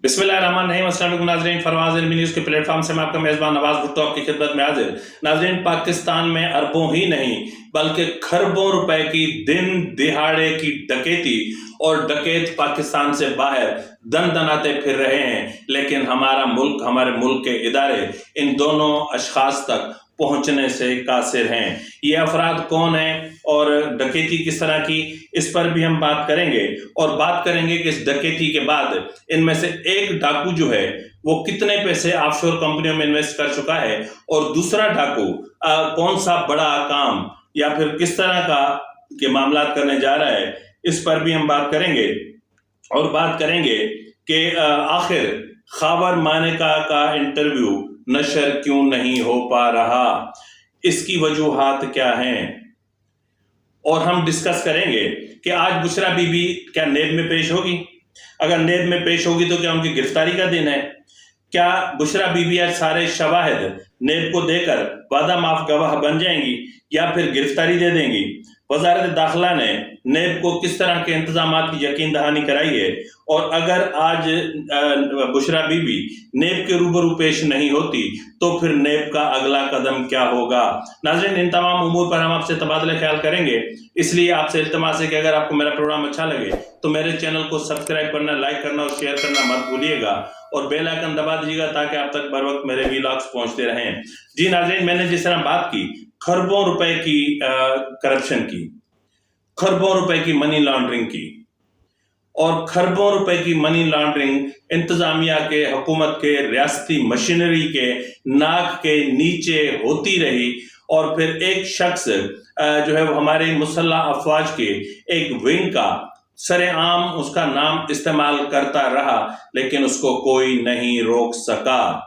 बिस्मिल्लाहिर्रहमानिर्रहीम। अस्सलाम वालेकुम नाज़रीन, फरवाज़ इल्मी न्यूज़ के प्लेटफॉर्म से मैं आपका मेज़बान नवाज़ भुट्टो आपकी खिदमत में हाजिर। नाज़रीन, पाकिस्तान में अरबों ही नहीं बल्कि खरबों रुपए की दिन दिहाड़े की डकैती और डकैत पाकिस्तान से बाहर दन दनाते फिर रहे हैं, लेकिन हमारे मुल्क के इदारे इन दोनों अशखास तक पहुंचने से कासिर हैं। ये अफराद कौन हैं और डकैती किस तरह की, इस पर भी हम बात करेंगे और बात करेंगे कि इस डकैती के बाद इनमें से एक डाकू जो है वो कितने पैसे ऑफशोर कंपनियों में इन्वेस्ट कर चुका है और दूसरा डाकू कौन सा बड़ा काम या फिर किस तरह का के मामला करने जा रहा है, इस पर भी हम बात करेंगे। और बात करेंगे कि आखिर खबर मानेका का इंटरव्यू नशर क्यों नहीं हो पा रहा, इसकी वजूहात क्या हैं, और हम डिस्कस करेंगे कि आज बुशरा बीबी क्या नेब में पेश होगी। अगर नेब में पेश होगी तो क्या उनकी गिरफ्तारी का दिन है? क्या बुशरा बीबी आज सारे शवाहिद नेब को देकर वादा माफ गवाह बन जाएंगी या फिर गिरफ्तारी दे देंगी? वजारत दाखिला ने नेब को किस तरह के इंतजामात की यकीन दहानी कराई है, और अगर आज बुशरा बीबी नेब के रूबरू पेश नहीं होती तो फिर नेब का अगला कदम क्या होगा? नाज़रीन, इन तमाम उमूर पर हम आपसे तबादला ख्याल करेंगे, इसलिए आपसे इल्तिमास है कि अगर आपको मेरा प्रोग्राम अच्छा लगे तो मेरे चैनल को सब्सक्राइब करना, लाइक करना और शेयर करना मत भूलिएगा, और बेल आइकन दबा दीजिएगा ताकि आप तक बर वक्त मेरे वीलॉग्स पहुंचते रहें। जी नाज़रीन, मैंने जिस तरह बात की खरबों रुपए की करप्शन की, खरबों रुपए की मनी लॉन्ड्रिंग की, और खरबों रुपए की मनी लॉन्ड्रिंग इंतजामिया के, हुकूमत के, रियासती मशीनरी के नाक के नीचे होती रही, और फिर एक शख्स जो है वो हमारे मुसल्लह अफवाज के एक विंग का सरेआम उसका नाम इस्तेमाल करता रहा, लेकिन उसको कोई नहीं रोक सका।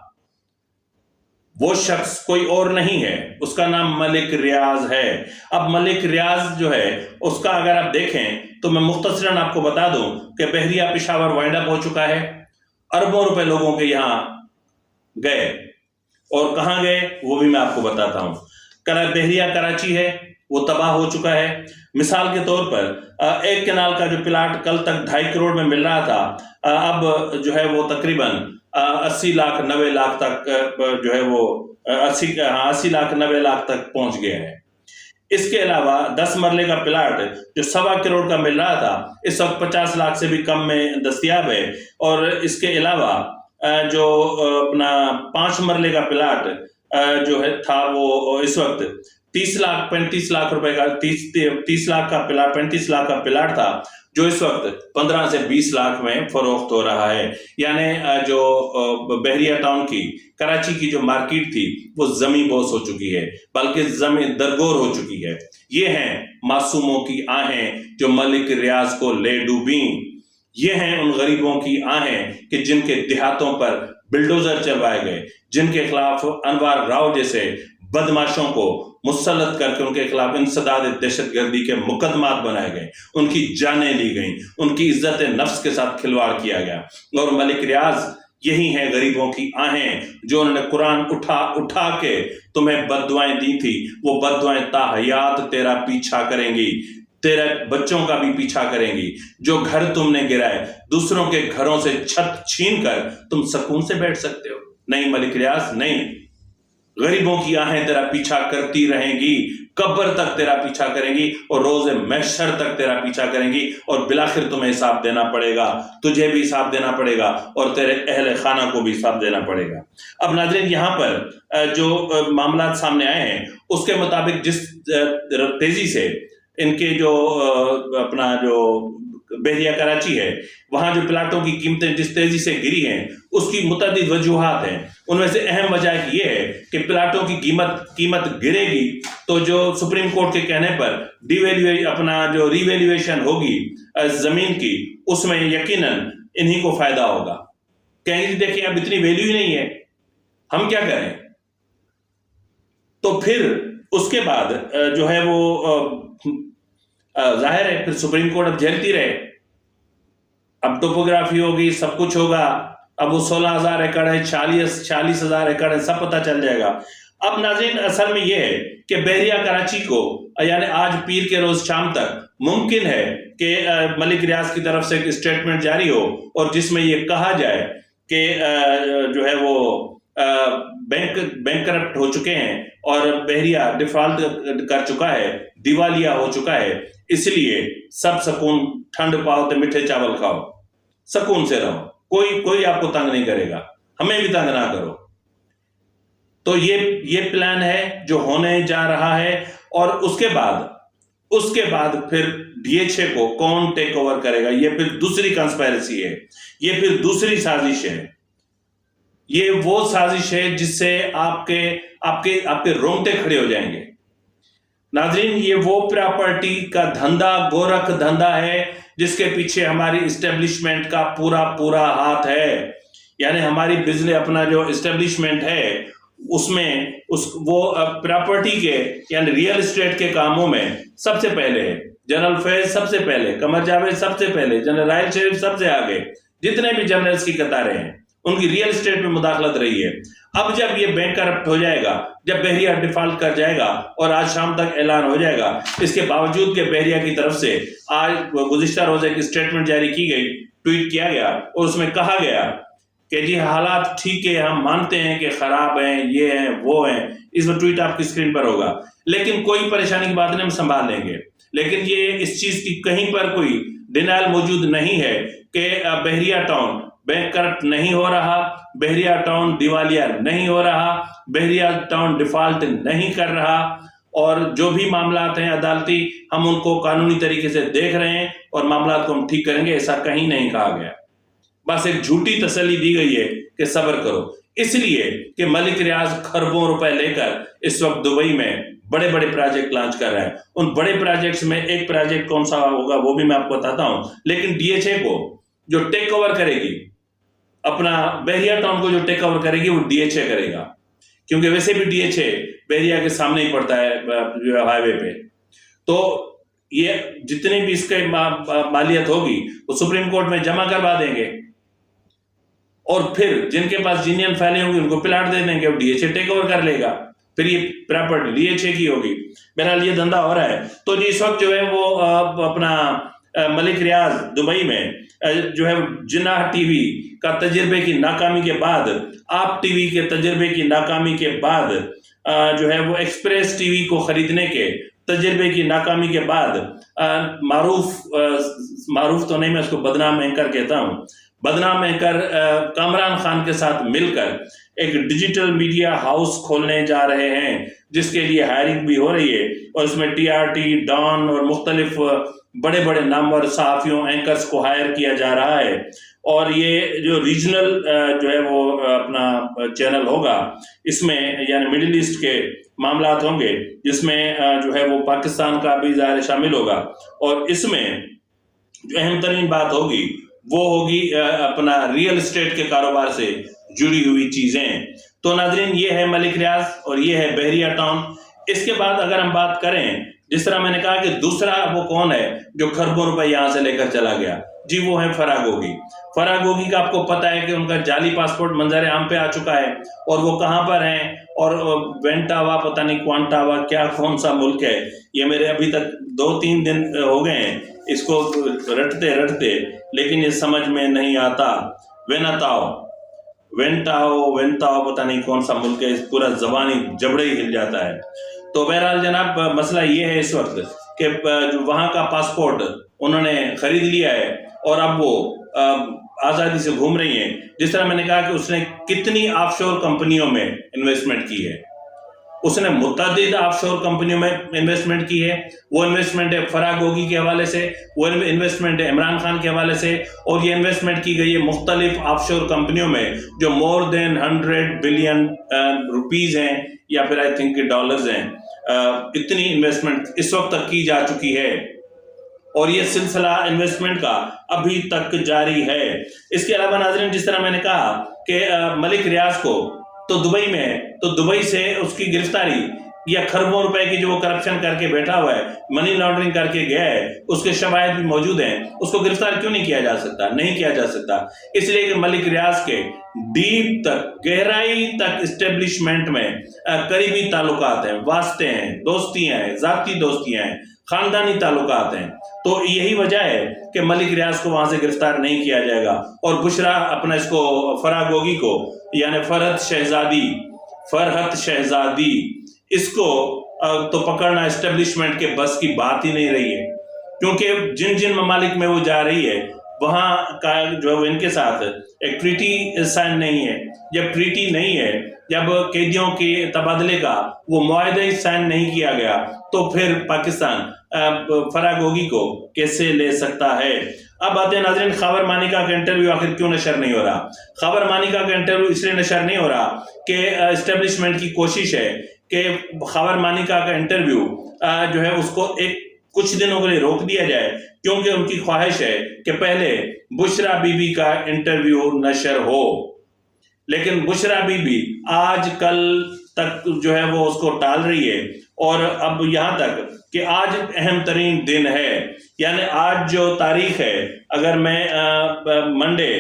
वो शख्स कोई और नहीं है, उसका नाम मलिक रियाज है। अब मलिक रियाज जो है उसका अगर आप देखें तो मैं मुख्तसरन आपको बता दूं कि बहरिया पेशावर वाइंड अप हो चुका है। अरबों रुपए लोगों के यहां गए, और कहां गए वो भी मैं आपको बताता हूं। बहरिया कराची है, वो तबाह हो चुका है। मिसाल के तौर पर एक कनाल का जो प्लाट कल तक 2.5 करोड़ में मिल रहा था, अब जो है वो तकरीबन 80 लाख 90 लाख तक जो है वो 80 लाख 90 लाख तक पहुंच गया है। इसके अलावा 10 मरले का प्लाट जो 1.25 करोड़ का मिल रहा था, इस वक्त 50 लाख से भी कम में दस्तयाब है। और इसके अलावा जो अपना 5 मरले का प्लाट जो है था वो इस वक्त 30 लाख 35 लाख रुपए का 30 लाख का प्लाट 35 लाख का प्लाट था, जो इस वक्त 15 से 20 लाख में फरोख्त हो रहा है। यानी जो बहरिया टाउन की, कराची की जो मार्केट थी वो जमी बोस हो चुकी है, बल्कि जमीन दरगोर हो चुकी है। ये हैं मासूमों की आहें जो मलिक रियाज को ले डूबी। ये हैं उन गरीबों की आहें कि जिनके देहातों पर बिल्डोजर चलवाए गए, जिनके खिलाफ अनवर राव जैसे बदमाशों को मुसल्लत करके उनके खिलाफ इंसदाद दहशतगर्दी के मुकदमात बनाए गए, उनकी जानें ली गई, उनकी इज्जत नफ्स के साथ खिलवाड़ किया गया। और मलिक रियाज यही है गरीबों की आहें जो उन्होंने कुरान उठा के तुम्हें बद्दुआएं दी थी, वो बद्दुआएं ताहयात तेरा पीछा करेंगी, तेरे बच्चों का भी पीछा करेंगी। जो घर तुमने गिराए, दूसरों के घरों से छत छीन कर तुम सुकून से बैठ सकते हो? नहीं मलिक रियाज, नहीं। गरीबों की आहें तेरा पीछा करती रहेंगी, कब्र तक तेरा पीछा करेंगी और रोज़े महशर तक तेरा पीछा करेंगी, और बिलाखिर तुम्हें हिसाब देना पड़ेगा, तुझे भी हिसाब देना पड़ेगा और तेरे अहले खाना को भी हिसाब देना पड़ेगा। अब नाज़रीन, यहाँ पर जो मामला सामने आए हैं उसके मुताबिक जिस तेजी से इनके जो अपना जो बहरिया कराची है, वहां जो प्लाटों की कीमतें जिस तेजी से गिरी हैं उसकी मुतअद्दिद वजूहात हैं। उनमें से अहम वजह ये है कि प्लाटों की कीमत गिरेगी तो जो सुप्रीम कोर्ट के कहने पर अपना जो रिवैल्यूएशन होगी जमीन की, उसमें यकीनन इन्हीं को फायदा होगा। कहेंगे देखिए अब इतनी वैल्यू ही नहीं है, हम क्या करें? तो फिर उसके बाद जो है वो जाहिर है फिर सुप्रीम कोर्ट अब झेलती रहे। अब टोपोग्राफी होगी, सब कुछ होगा। अब वो 16,000 एकड़ है, 40,000 एकड़ है, सब पता चल जाएगा। اب ناظرین اصل میں یہ ہے کہ بحریہ کراچی کو یعنی آج پیر کے روز شام تک ممکن ہے کہ ملک ریاض کی طرف سے ایک اسٹیٹمنٹ جاری ہو اور جس میں یہ کہا جائے کہ جو ہے وہ بینک کرپٹ ہو چکے ہیں اور بحریہ ڈیفالٹ کر چکا ہے، دیوالیہ ہو چکا ہے، اس لیے سب سکون ٹھنڈ پاؤ تو میٹھے چاول کھاؤ، سکون سے رہو، کوئی آپ کو تنگ نہیں کرے گا، ہمیں بھی تنگ نہ کرو۔ تو یہ پلان ہے جو ہونے جا رہا ہے، اور اس کے بعد پھر ڈی ایچ اے کو کون ٹیک اوور کرے گا، یہ پھر دوسری کنسپیرسی ہے، یہ پھر دوسری سازش ہے، یہ وہ سازش ہے جس سے آپ کے رونگٹے کھڑے ہو جائیں گے۔ ناظرین یہ وہ پراپرٹی کا دھندا، گورکھ دھندا ہے جس کے پیچھے ہماری اسٹیبلشمنٹ کا پورا ہاتھ ہے، یعنی ہماری بزنس اپنا جو اسٹیبلشمنٹ ہے اس میں وہ پراپرٹی کے یعنی ریئل اسٹیٹ کے کاموں میں سب سے پہلے ہے، جنرل فیض سب سے پہلے، قمر جاوید سب سے پہلے، جنرل راحیل شریف سب سے آگے، جتنے بھی جنرلز کی قطاریں ہیں ان کی ریئل اسٹیٹ میں مداخلت رہی ہے۔ اب جب یہ بینک کرپٹ ہو جائے گا، جب بحریہ ڈیفالٹ کر جائے گا اور آج شام تک اعلان ہو جائے گا، اس کے باوجود کہ بحریہ کی طرف سے آج گزشتہ روز ایک اسٹیٹمنٹ جاری کی گئی، ٹویٹ کیا گیا اور اس میں کہا گیا کہ جی حالات ٹھیک ہے، ہم مانتے ہیں کہ خراب ہیں، یہ ہیں وہ ہیں، اس میں ٹویٹ آپ کی اسکرین پر ہوگا، لیکن کوئی پریشانی کی بات نہیں، ہم سنبھال لیں گے۔ لیکن یہ اس چیز کی کہیں پر کوئی ڈینائل موجود نہیں ہے کہ بحریہ ٹاؤن بینک کرپٹ نہیں ہو رہا، بحریہ ٹاؤن دیوالیہ نہیں ہو رہا، بحریہ ٹاؤن ڈیفالٹ نہیں کر رہا، اور جو بھی معاملات ہیں عدالتی ہم ان کو قانونی طریقے سے دیکھ رہے ہیں اور معاملات کو ہم ٹھیک کریں گے، ایسا کہیں نہیں کہا گیا۔ بس ایک جھوٹی تسلی دی گئی ہے کہ صبر کرو، اس لیے کہ ملک ریاض کھربوں روپے لے کر اس وقت دبئی میں بڑے بڑے پروجیکٹ لانچ کر رہے ہیں۔ ان بڑے پروجیکٹس میں ایک پروجیکٹ کون سا ہوگا وہ بھی میں آپ کو بتاتا ہوں، لیکن ڈی ایچ اے کو جو ٹیک اوور کرے گی، اپنا بحریہ ٹاؤن کو جو ٹیک اوور کرے گی وہ ڈی ایچ اے کرے گا، کیونکہ ویسے بھی ڈی ایچ اے بحریہ کے سامنے ہی پڑتا ہے ہائی وے پہ۔ تو یہ جتنی بھی اس کے مالیت ہوگی وہ سپریم کورٹ میں جمع کروا دیں گے، اور پھر جن کے پاس جینین فائلیں ہوں گی ان کو پلاٹ دے دیں گے، D H A take over کر لے گا، پھر یہ پراپرٹی ڈی ایچ اے کی ہوگی۔ بہرحال یہ دھندا ہو رہا ہے۔ تو جی اس وقت جو ہے وہ اپنا ملک ریاض دبئی میں جو ہے جناح ٹی وی کا تجربے کی ناکامی کے بعد، آپ ٹی وی کے تجربے کی ناکامی کے بعد، جو ہے وہ ایکسپریس ٹی وی کو خریدنے کے تجربے کی ناکامی کے بعد، معروف تو نہیں، میں اس کو بدنام اینکر کہتا ہوں، بدنام اینکر کامران خان کے ساتھ مل کر ایک ڈیجیٹل میڈیا ہاؤس کھولنے جا رہے ہیں، جس کے لیے ہائرنگ بھی ہو رہی ہے، اور اس میں ٹی آر ٹی، ڈان اور مختلف بڑے بڑے نامور صحافیوں، اینکرز کو ہائر کیا جا رہا ہے، اور یہ جو ریجنل جو ہے وہ اپنا چینل ہوگا، اس میں یعنی مڈل ایسٹ کے معاملات ہوں گے، جس میں جو ہے وہ پاکستان کا بھی ظاہر شامل ہوگا، اور اس میں جو اہم ترین بات ہوگی وہ ہوگی اپنا ریئل اسٹیٹ کے کاروبار سے جڑی ہوئی چیزیں۔ تو ناظرین یہ ہے ملک ریاض اور یہ ہے بحریہ ٹاؤن۔ اس کے بعد اگر ہم بات کریں، جس طرح میں نے کہا کہ دوسرا وہ کون ہے جو کھربوں روپے یہاں سے لے کر چلا گیا، جی وہ ہے فرح گوگی۔ فرح گوگی کا آپ کو پتہ ہے کہ ان کا جعلی پاسپورٹ منظر عام پہ آ چکا ہے، اور وہ کہاں پر ہیں، اور وینٹاوا پتہ نہیں کوانٹاوا کیا کون سا ملک ہے، یہ میرے ابھی تک 2-3 دن ہو گئے ہیں اس کو رٹتے، لیکن یہ سمجھ میں نہیں آتا۔ وینٹاؤ پتہ نہیں کون سا ملک ہے، پورا زبانی جبڑے ہی ہل جاتا ہے۔ تو بہرحال جناب مسئلہ یہ ہے اس وقت کہ وہاں کا پاسپورٹ انہوں نے خرید لیا ہے، اور اب وہ آزادی سے گھوم رہی ہیں۔ جس طرح میں نے کہا کہ اس نے کتنی آف شور کمپنیوں میں انویسٹمنٹ کی ہے، اس نے متعدد آف شور کمپنیوں میں انویسٹمنٹ کی ہے۔ وہ انویسٹمنٹ ہے فرح گوگی کے حوالے سے، وہ انویسٹمنٹ ہے عمران خان کے حوالے سے، اور یہ انویسٹمنٹ کی گئی ہے مختلف آف شور کمپنیوں میں جو مور دین 100 بلین روپیز ہیں، یا پھر آئی تھنک ڈالرز ہیں۔ اتنی انویسٹمنٹ اس وقت تک کی جا چکی ہے، اور یہ سلسلہ انویسٹمنٹ کا ابھی تک جاری ہے۔ اس کے علاوہ ناظرین جس طرح میں نے کہا کہ ملک ریاض کو تو دبئی میں ہے، تو دبئی سے اس کی گرفتاری या खरबों रुपए की जो वो करप्शन करके बैठा हुआ है, मनी लॉन्ड्रिंग करके गया है, उसके शवाहिद भी मौजूद हैं, उसको गिरफ्तार क्यों नहीं किया जा सकता? नहीं किया जा सकता इसलिए कि मलिक रियाज के डीप तक, गहराई तक इस्टेब्लिशमेंट में करीबी ताल्लुकात हैं, वास्ते हैं, दोस्तियां हैं, जाती दोस्तियां हैं, खानदानी ताल्लुकात हैं। तो यही वजह है कि मलिक रियाज को वहां से गिरफ्तार नहीं किया जाएगा और बुशरा अपना इसको फराह गोगी को यानी फरहत शहजादी इसको तो पकड़ना एस्टेब्लिशमेंट के बस की बात ही नहीं रही है, क्योंकि जिन जिन ममालिक में वो जा रही है वहां का जो इनके साथ एक ट्रीटी साइन नहीं है। जब ट्रीटी नहीं है, जब कैदियों के तबादले का वो मुआहदा साइन नहीं किया गया, तो फिर पाकिस्तान फराह गोगी को कैसे ले सकता है? अब आते हैं नाज़रीन, खबर मानिका का इंटरव्यू आखिर क्यों नशर नहीं हो रहा? खबर मानिका का इंटरव्यू इसलिए नशर नहीं हो रहा कि एस्टेब्लिशमेंट की कोशिश है कि खबर मानिका का इंटरव्यू जो है उसको कुछ दिनों के लिए रोक दिया जाए, क्योंकि उनकी ख्वाहिश है कि पहले बुशरा बीबी का इंटरव्यू नशर हो। लेकिन बुशरा बीबी आज कल तक जो है वो उसको टाल रही है, और अब यहाँ तक कि आज अहम तरीन दिन है, यानी आज जो तारीख है, अगर मैं मंडे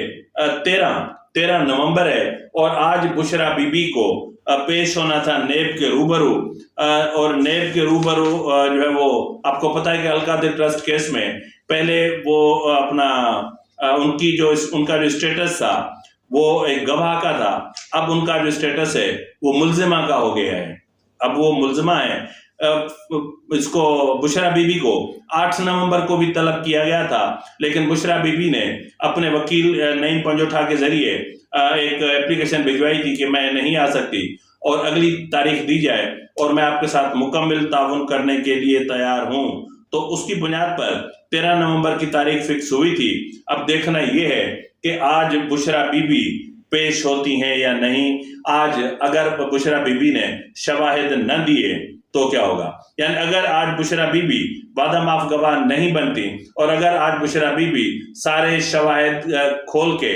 13 नवंबर है और आज बुशरा बीबी को पेश होना था नेब के रूबरू, और नेब के रूबरू जो है वो आपको पता है कि अलकादिर ट्रस्ट केस में पहले वो अपना उनका जो स्टेटस था वो एक गवाह का था, अब उनका जो स्टेटस है वो मुल्जिमा का हो गया है। अब वो मुल्जिमा है। इसको बुशरा बीबी को 8 नवंबर को भी तलब किया गया था, लेकिन बुशरा बीबी ने अपने वकील नईम पंजोठा के जरिए एक एप्लीकेशन भिजवाई थी कि मैं नहीं आ सकती और अगली तारीख दी जाए और मैं आपके साथ मुकम्मल ताउन करने के लिए तैयार हूं। तो उसकी बुनियाद पर 13 नवंबर की तारीख फिक्स हुई थी। अब देखना यह है कि आज बुशरा बीबी पेश होती हैं या नहीं। आज अगर बुशरा बीबी ने शवाहिद न दिए तो क्या होगा? यानी अगर आज बुशरा बीबी वादा माफ गवाह नहीं बनती और अगर आज बुशरा बीबी सारे शवाहिद खोल के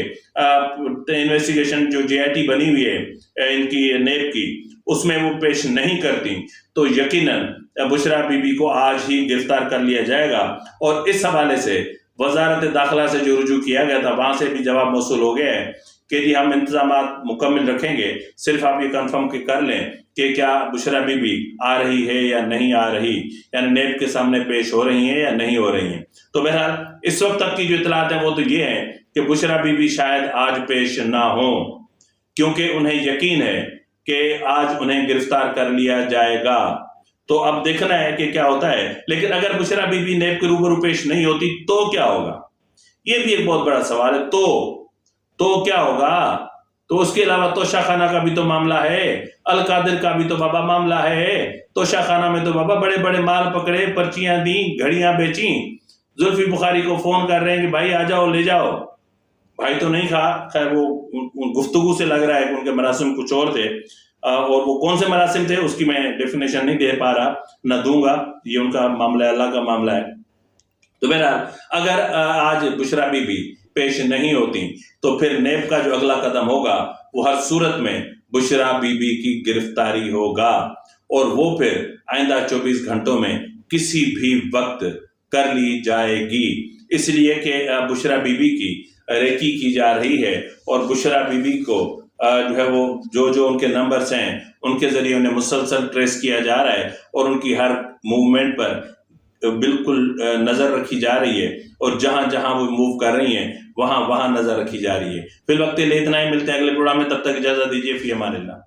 इन्वेस्टिगेशन जो JIT बनी हुई है इनकी नेब की, उसमें वो पेश नहीं करती, तो यकीनन बुशरा बीबी को आज ही गिरफ्तार कर लिया जाएगा। और इस हवाले से वजारत दाखिला से जो रुजू किया गया था वहां से भी जवाब मौसूल हो गया है कि जी हम इंतजामात मुकम्मल रखेंगे, सिर्फ आप ये कंफर्म कर लें कि क्या बुशरा बीबी आ रही है या नहीं आ रही, यानी नेब के सामने पेश हो रही हैं या नहीं हो रही हैं। तो बहरहाल इस वक्त तक की जो इतलात है वो तो ये है कि बुशरा बीबी शायद आज पेश ना हो, क्योंकि उन्हें यकीन है कि आज उन्हें गिरफ्तार कर लिया जाएगा। तो अब देखना है कि क्या होता है। लेकिन अगर बुशरा बीबी नेब के रूबरू पेश नहीं होती तो क्या होगा, ये भी एक बहुत बड़ा सवाल है। तो क्या होगा? तो उसके अलावा तोशा खाना का भी तो मामला है, अलकादिर का भी तो बाबा मामला है। तोशा खाना में तो बाबा बड़े बड़े माल पकड़े, पर्चियां दी, घड़ियां बेची, जुल्फी बुखारी को फोन कर रहे हैं कि भाई आ जाओ ले जाओ। भाई तो नहीं खा, खैर वो गुफ्तगू से लग रहा है कि उनके मरासिम कुछ और थे, और वो कौन से मरासिम थे उसकी मैं डेफिनेशन नहीं दे पा रहा, न दूंगा, ये उनका मामला है, अल्लाह का मामला है। तो बहरहाल अगर आज बुशरा बीबी पेश नहीं होती तो फिर नेब का जो अगला कदम होगा वो हर सूरत में बुशरा बीबी की गिरफ्तारी होगा, और वो फिर आइंदा 24 घंटों में किसी भी वक्त कर ली जाएगी, इसलिए कि बुशरा बीबी की रेकी की जा रही है और बुशरा बीबी को जो है वो जो उनके नंबर्स हैं उनके जरिए उन्हें मुसलसल ट्रेस किया जा रहा है और उनकी हर मूवमेंट पर बिल्कुल नजर रखी जा रही है, और जहां जहां वो मूव कर रही हैं वहां नजर रखी जा रही है। फिर वक्त इतना ही, मिलते हैं अगले प्रोग्राम में, तब तक इजाजत दीजिए। फी अमानिल्लाह।